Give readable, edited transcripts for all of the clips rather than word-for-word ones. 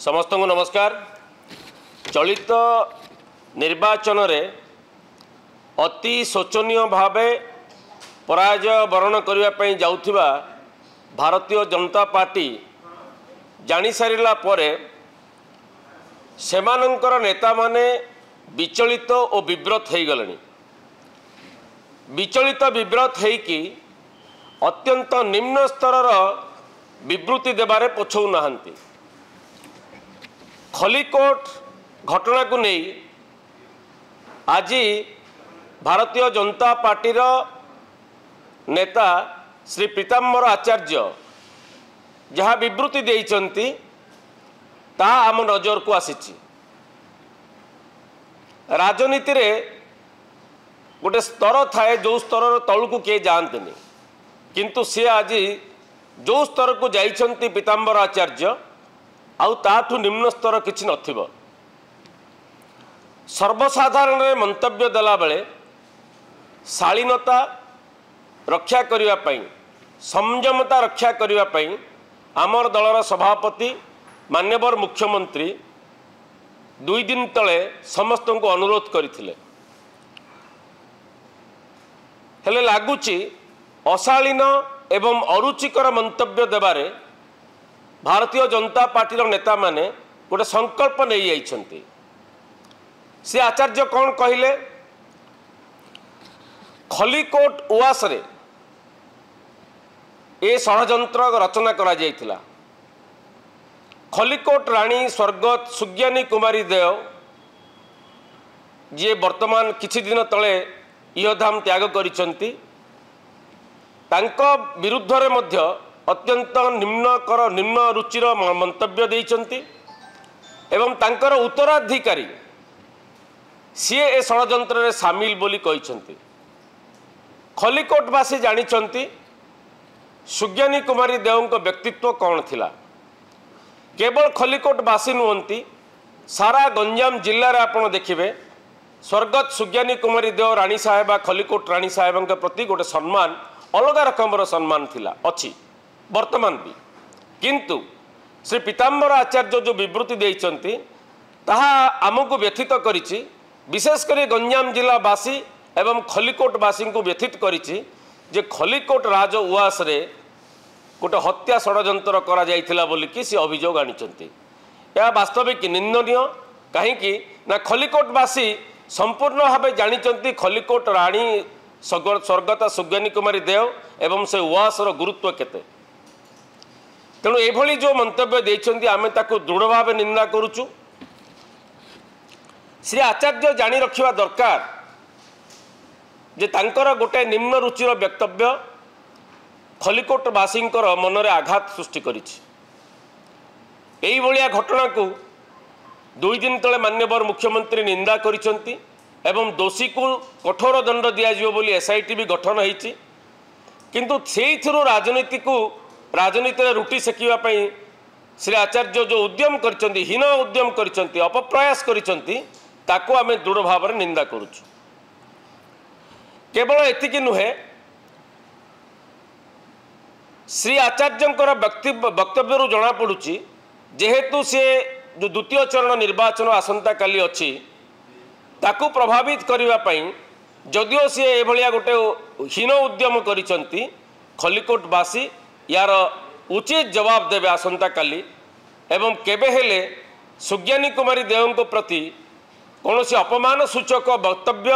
समस्त को नमस्कार। चलित निर्वाचन रे अति शोचनीय भावे पराजय वरण करने जाउथिबा भारतीय जनता पार्टी जानी सारिला परे सेमानंकर नेता माने विचलित और विव्रत हो गले। विचलित विव्रत होइकी अत्यंत निम्न स्तर विवृत्ति देबारे पछौ नाहंती। खलिकोट घटना को नहीं आज भारतीय जनता पार्टी नेता श्री पीताम्बर आचार्य जहाँ विवृत्ति देइचंती ता आम नजर को आसीची। राजनीति रे गोटे स्तर थाए जो स्तर तलू किए जाते किंतु सी आज जो स्तर को जाइछंती पीताम्बर आचार्य आउ ताठू निम्न स्तर किछि नथिबो। सर्वसाधारण मंतव्य देला बेले शालीनता रक्षा करिवा पई संयमता रक्षा करिवा पई आमर दलर सभापति माननीय मुख्यमंत्री 2 दिन तले समस्त को अनुरोध करथिले। हेले लागुची अशालीन एवं अरुचिकर मंतव्य देबारे भारतीय जनता पार्टी नेता माने गोटे संकल्प नहीं जाइछंती। से आचार्य कौन कहले? खलिकोट उआस रे ए षड़यंत्र रचना करा जायतिला। खलिकोट राणी स्वर्गत सुज्ञानी कुमारी देव जी वर्तमान किछि दिन तले इहधाम त्याग करिसंती तांको विरुद्ध रे मध्य अत्यंत निम्न रुचिर मंतव्य देइचंती एवं तांकर उत्तराधिकारी सी ए षड़यंत्र रे सामिल बोली कहिसंती। खलिकोटवासी जानिचंती सुज्ञानी कुमारी देव को व्यक्तित्व कौन थिला। केवल खलिकोटवासी नुहंती सारा गंजाम जिले में आपड़ देखिए स्वर्गत सुज्ञानी कुमारी देव राणी साहेबा खलिकोट राणी साहेब के प्रति गोटे सम्मान अलग रकम सम्मान थिला अच्छी वर्तमान भी। किंतु श्री पीताम्बर आचार्य जो विवृत्ति देइचंती ताहा आमको व्यथित करिछि। विशेषकर गंजाम जिलावासी एवं खलिकोटवासी को व्यथित करिछि जे खलिकोट राज उआस रे गोटे हत्या षड़यंत्र करा जाइथिला बोली कि सी अभियोग आनिचंती। यह वास्तविक निंदनीय कहीं ना खलिकोटवासी संपूर्ण भाव जानिचंती खलिकोट राणी स्वर्गता सुज्ञानी कुमारी देव एवं से उआसर गुरुत्व केते। तेणु एभली जो मंतव्य देइचंती आमे ताकू दृढ़ भाव निंदा करुचु। श्री आचार्य जानी रखिबा दरकार जे तांकर गोटे निम्न रुचिर वक्तव्य खलिकोटवासी मनरे आघात सृष्टि करिछि। एई भलिया घटना को 2 दिन तले माननीय मुख्यमंत्री निंदा करिसंती एवं दोषी को कठोर दंड दियाजिवो बोली एसआईटी भी गठन होईछि। किंतु सेइथिरु राजनीति रे रुटी सेकिबा पई श्री आचार्य जो उद्यम करिसंती हीन उद्यम करिसंती अपप्रयास करिसंती ताको आमे दृढ़ भाव में निंदा करुछु। केवल एतिकी नुहे श्री आचार्यंकर वक्तव्य जना पड़ुची जेहेतु से जो द्वितीय चरण निर्वाचन आसंता काली अच्छी ताकू प्रभावित करने पाई जदिओ सी एभलिया गोटे हीन उद्यम करिसंती खलिकोटवासी यार उचित जवाब देवे आसंता काली एवं केबे हेले सुज्ञानी कुमारी देव को प्रति कौन सी अपमान सूचक वक्तव्य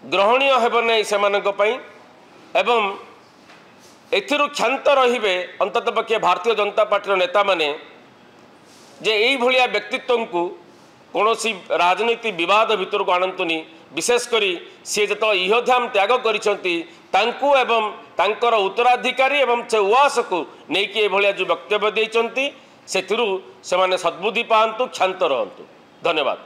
ग्रहणीय हेब नहीं सेमानक पई एवं एथिरु क्षांत रहिबे अंतत पक्षे भारतीय जनता पार्टी नेता माने जे एई भलिया व्यक्तित्व को कौन सी राजनीति विवाद भितर को आनंतुनी। विशेषकर सी जो इहधाम त्याग करिसंती तांकु एवं तांकर उत्तराधिकारी एवं से उआस को नेकी ए भलिया जो वक्तव्य देइचंती सेथिरु सेमाने सद्बुद्धि पांतु क्षांत रहंतु। धन्यवाद।